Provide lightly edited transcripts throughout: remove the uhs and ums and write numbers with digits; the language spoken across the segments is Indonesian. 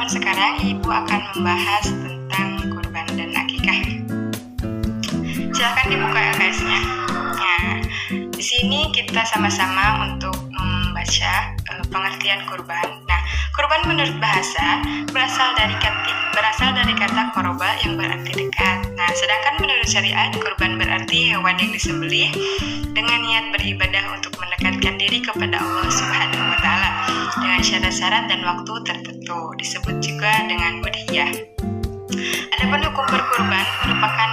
namun sekarang Ibu akan membahas tentang kurban dan akikah. Silahkan dibuka LKS-nya. Nah, di sini kita sama-sama untuk membaca pengertian kurban. Nah, kurban menurut bahasa berasal dari kata koroba yang berarti dekat. Nah, sedangkan menurut syariat kurban berarti hewan yang disembelih dengan niat beribadah untuk mendekatkan diri kepada Allah Subhanahu wa taala dengan syarat-syarat dan waktu tertentu, disebut juga dengan udhiyah. Adapun hukum berkurban merupakan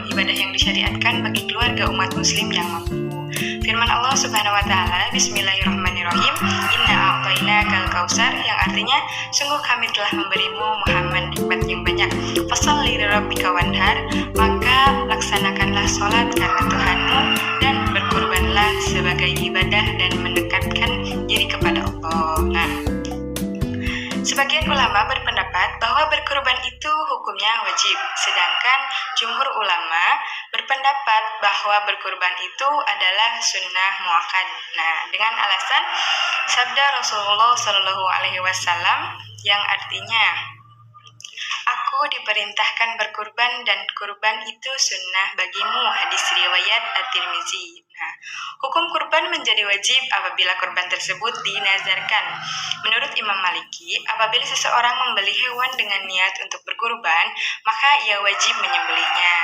ibadah yang disyariatkan bagi keluarga umat muslim yang mampu. Firman Allah Subhanahu wa taala, Bismillahirrahmanirrahim, Inna a'tainakal kautsar, yang artinya sungguh kami telah memberimu Muhammad nikmat yang banyak. Fasholli lirabbika wanhar, maka laksanakanlah salat karena Tuhanmu dan berkurbanlah sebagai ibadah dan mendekatkan diri kepada Allah. Nah, sebagian ulama berpendapat bahwa berkurban itu hukumnya wajib, sedangkan jumhur ulama berpendapat bahwa berkurban itu adalah sunnah muakkad. Nah, dengan alasan sabda Rasulullah Shallallahu Alaihi Wasallam yang artinya, aku diperintahkan berkurban dan kurban itu sunnah bagimu, hadis riwayat At-Tirmizi. Nah, hukum kurban menjadi wajib apabila kurban tersebut dinazarkan. Menurut Imam Maliki, apabila seseorang membeli hewan dengan niat untuk berkurban, maka ia wajib menyembelihnya.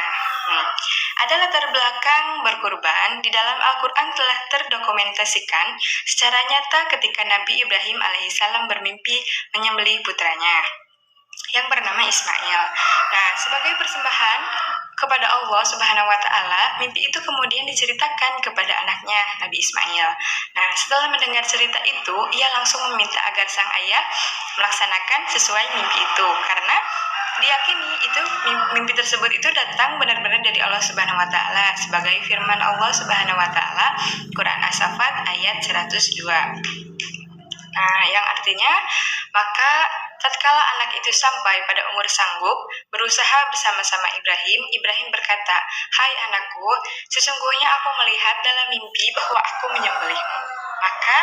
Ada latar belakang berkurban di dalam Al-Quran telah terdokumentasikan secara nyata ketika Nabi Ibrahim alaihissalam bermimpi menyembelih putranya yang bernama Ismail. Nah, sebagai persembahan kepada Allah Subhanahu wa taala, mimpi itu kemudian diceritakan kepada anaknya Nabi Ismail. Nah, setelah mendengar cerita itu, ia langsung meminta agar sang ayah melaksanakan sesuai mimpi itu, karena diyakini itu mimpi tersebut itu datang benar-benar dari Allah Subhanahu wa taala sebagai firman Allah Subhanahu wa taala Quran As-Saffat ayat 102. Nah, yang artinya, maka tatkala anak itu sampai pada umur sanggup berusaha bersama-sama Ibrahim berkata, "Hai anakku, sesungguhnya aku melihat dalam mimpi bahwa aku menyembelihmu. Maka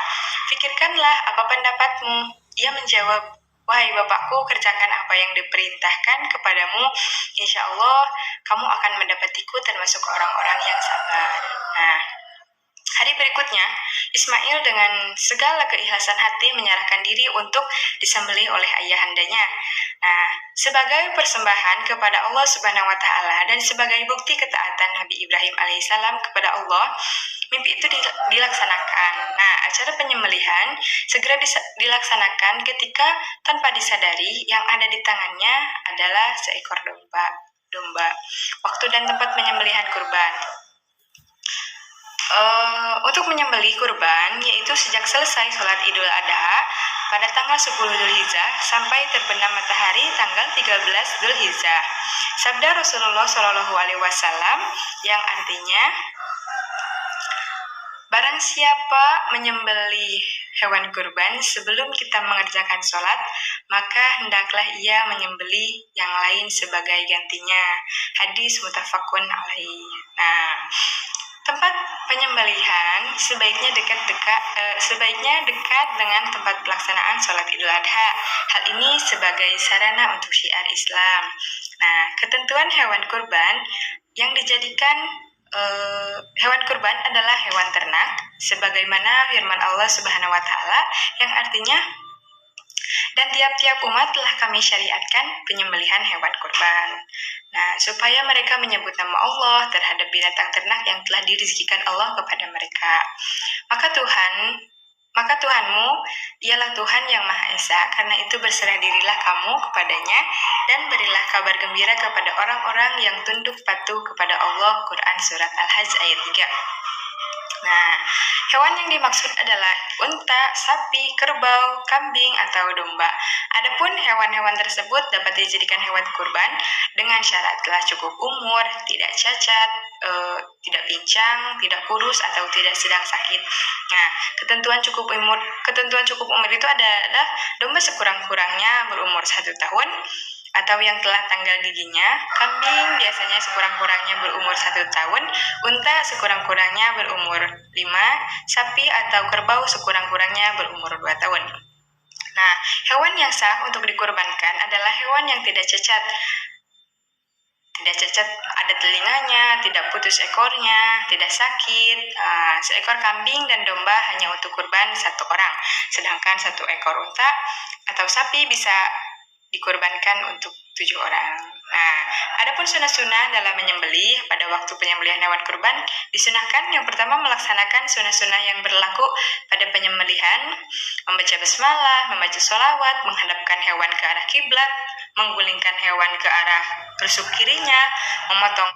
pikirkanlah apa pendapatmu." Ia menjawab, "Wahai bapakku, kerjakan apa yang diperintahkan kepadamu. Insya Allah kamu akan mendapatiku termasuk orang-orang yang sabar." Nah, hari berikutnya, Ismail dengan segala keikhlasan hati menyerahkan diri untuk disembelih oleh ayahandanya. Nah, sebagai persembahan kepada Allah Subhanahu wa taala dan sebagai bukti ketaatan Nabi Ibrahim alaihissalam kepada Allah, mimpi itu dilaksanakan. Nah, acara penyembelihan segera dilaksanakan ketika tanpa disadari yang ada di tangannya adalah seekor domba. Waktu dan tempat penyembelihan kurban. Untuk menyembelih kurban yaitu sejak selesai sholat Idul Adha pada tanggal 10 Dzulhijjah sampai terbenam matahari tanggal 13 Dzulhijjah. Sabda Rasulullah Shallallahu Alaihi Wasallam yang artinya, barang siapa menyembelih hewan kurban sebelum kita mengerjakan sholat, maka hendaklah ia menyembelih yang lain sebagai gantinya. Hadis muttafaqun alaih. Nah, tempat penyembelihan sebaiknya dekat dengan tempat pelaksanaan sholat Idul Adha. Hal ini sebagai sarana untuk syiar Islam. Nah, ketentuan hewan kurban yang dijadikan hewan kurban adalah hewan ternak, sebagaimana firman Allah Subhanahu wa taala yang artinya, dan tiap-tiap umat telah kami syariatkan penyembelihan hewan kurban. Nah, supaya mereka menyebut nama Allah terhadap binatang ternak yang telah dirizkikan Allah kepada mereka. Maka Tuhanmu ialah Tuhan yang Maha Esa, karena itu berserah dirilah kamu kepadanya dan berilah kabar gembira kepada orang-orang yang tunduk patuh kepada Allah. Quran Surat Al-Hajj ayat 3. Nah, hewan yang dimaksud adalah unta, sapi, kerbau, kambing, atau domba. Adapun hewan-hewan tersebut dapat dijadikan hewan kurban dengan syarat telah cukup umur, tidak cacat, tidak pincang, tidak kurus, atau tidak sedang sakit. Nah, ketentuan cukup umur itu adalah domba sekurang-kurangnya berumur 1 tahun, atau yang telah tanggal giginya. Kambing biasanya sekurang-kurangnya berumur 1 tahun, unta sekurang-kurangnya berumur 5, sapi atau kerbau sekurang-kurangnya berumur 2 tahun. Nah, hewan yang sah untuk dikurbankan adalah hewan yang tidak cacat. Tidak cacat, ada telinganya, tidak putus ekornya, tidak sakit. Seekor kambing dan domba hanya untuk kurban satu orang, sedangkan satu ekor unta atau sapi bisa dikurbankan untuk 7 orang. Nah, adapun sunah-sunah dalam menyembelih pada waktu penyembelihan hewan kurban disunahkan yang pertama melaksanakan sunah-sunah yang berlaku pada penyembelihan, membaca basmalah, membaca sholawat, menghadapkan hewan ke arah kiblat, menggulingkan hewan ke arah rusuk kirinya, memotong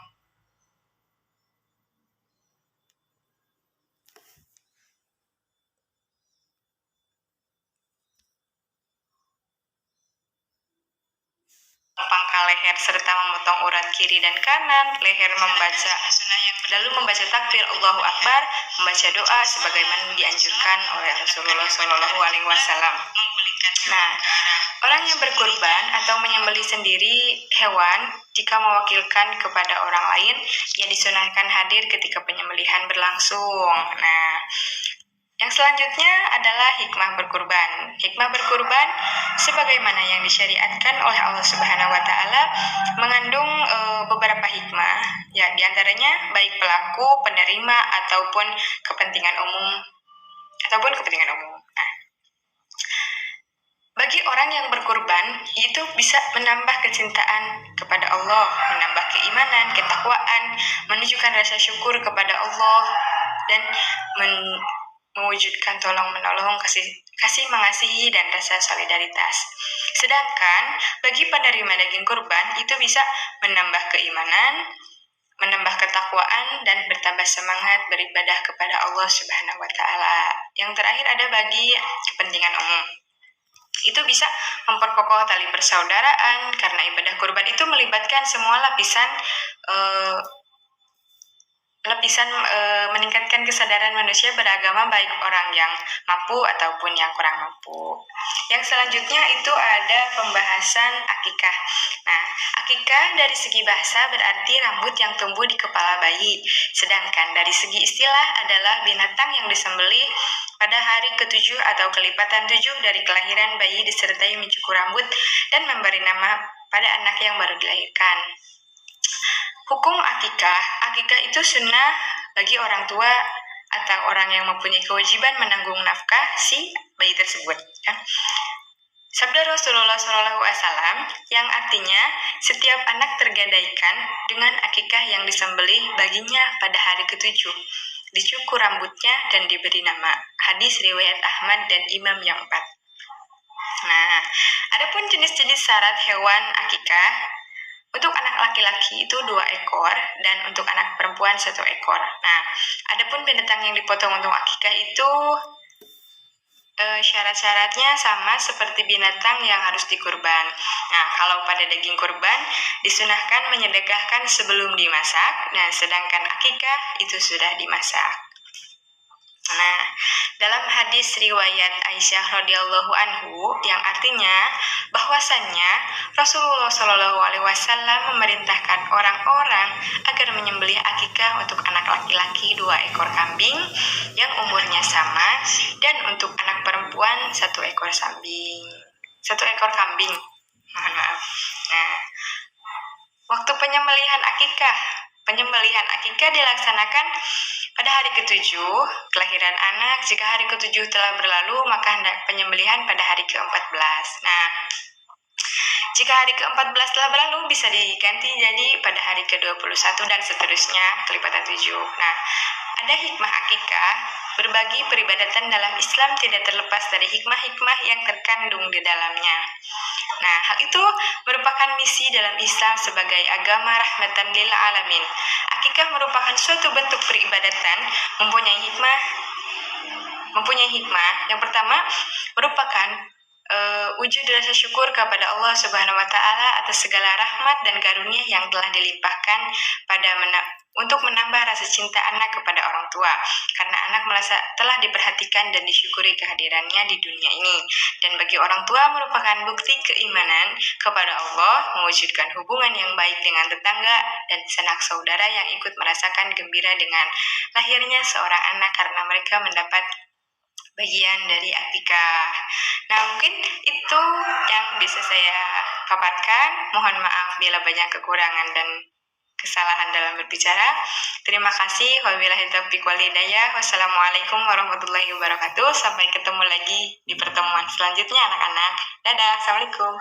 pangkal leher serta memotong urat kiri dan kanan leher, lalu membaca takbir Allahu Akbar, membaca doa sebagaimana dianjurkan oleh Rasulullah Shallallahu Alaihi Wasallam. Nah, orang yang berkurban atau menyembelih sendiri hewan jika mewakilkan kepada orang lain yang disunahkan hadir ketika penyembelihan berlangsung. Nah, yang selanjutnya adalah hikmah berkurban. Hikmah berkurban sebagaimana yang disyariatkan oleh Allah Subhanahu wa taala mengandung beberapa hikmah. Ya, diantaranya baik pelaku, penerima ataupun kepentingan umum. Nah, bagi orang yang berkurban itu bisa menambah kecintaan kepada Allah, menambah keimanan, ketakwaan, menunjukkan rasa syukur kepada Allah dan mewujudkan tolong menolong, kasih mengasihi dan rasa solidaritas. Sedangkan bagi penerima daging kurban itu bisa menambah keimanan, menambah ketakwaan dan bertambah semangat beribadah kepada Allah Subhanahu wa taala. Yang terakhir ada bagi kepentingan umum. Itu bisa memperkokoh tali persaudaraan karena ibadah kurban itu melibatkan semua lapisan meningkatkan kesadaran manusia beragama baik orang yang mampu ataupun yang kurang mampu. Yang selanjutnya itu ada pembahasan akikah. Nah, akikah dari segi bahasa berarti rambut yang tumbuh di kepala bayi, sedangkan dari segi istilah adalah binatang yang disembelih pada hari ke-7 atau kelipatan 7 dari kelahiran bayi disertai mencukur rambut dan memberi nama pada anak yang baru dilahirkan. Hukum akikah itu sunnah bagi orang tua atau orang yang mempunyai kewajiban menanggung nafkah si bayi tersebut. Ya. Sabda Rasulullah SAW yang artinya setiap anak tergadaikan dengan akikah yang disembelih baginya pada hari ke-7, dicukur rambutnya dan diberi nama. Hadis riwayat Ahmad dan Imam yang 4. Nah, adapun jenis-jenis syarat hewan akikah. Untuk anak laki-laki itu 2 ekor dan untuk anak perempuan 1 ekor. Nah, adapun binatang yang dipotong untuk akikah itu syarat-syaratnya sama seperti binatang yang harus dikurban. Nah, kalau pada daging kurban disunahkan menyedekahkan sebelum dimasak. Nah, sedangkan akikah itu sudah dimasak. Nah, dalam hadis riwayat Aisyah radhiyallahu anhu yang artinya bahwasannya Rasulullah Shallallahu alaihi wasallam memerintahkan orang-orang agar menyembelih akikah untuk anak laki-laki 2 ekor kambing yang umurnya sama dan untuk anak perempuan 1 ekor kambing. Mohon maaf. Nah, waktu penyembelihan akikah dilaksanakan pada hari ke-7 kelahiran anak. Jika hari ke-7 telah berlalu, maka hendak penyembelihan pada hari ke-14. Nah, jika hari ke-14 telah berlalu, bisa diganti jadi pada hari ke-21 dan seterusnya, kelipatan 7. Nah, ada hikmah akikah. Berbagi peribadatan dalam Islam tidak terlepas dari hikmah-hikmah yang terkandung di dalamnya. Nah, hal itu merupakan misi dalam Islam sebagai agama rahmatan lil alamin. Akikah merupakan suatu bentuk peribadatan mempunyai hikmah. Yang pertama, merupakan wujud rasa syukur kepada Allah Subhanahu wa taala atas segala rahmat dan karunia yang telah dilimpahkan untuk menambah rasa cinta anak kepada orang tua, karena anak merasa telah diperhatikan dan disyukuri kehadirannya di dunia ini. Dan bagi orang tua merupakan bukti keimanan kepada Allah, mewujudkan hubungan yang baik dengan tetangga dan sanak saudara yang ikut merasakan gembira dengan lahirnya seorang anak karena mereka mendapat bagian dari akikah. Nah, mungkin itu yang bisa saya paparkan. Mohon maaf bila banyak kekurangan dan kesalahan dalam berbicara. Terima kasih. Wabillahi taufiq wal hidayah. Wassalamualaikum warahmatullahi wabarakatuh. Sampai ketemu lagi di pertemuan selanjutnya, anak-anak. Dadah. Assalamualaikum.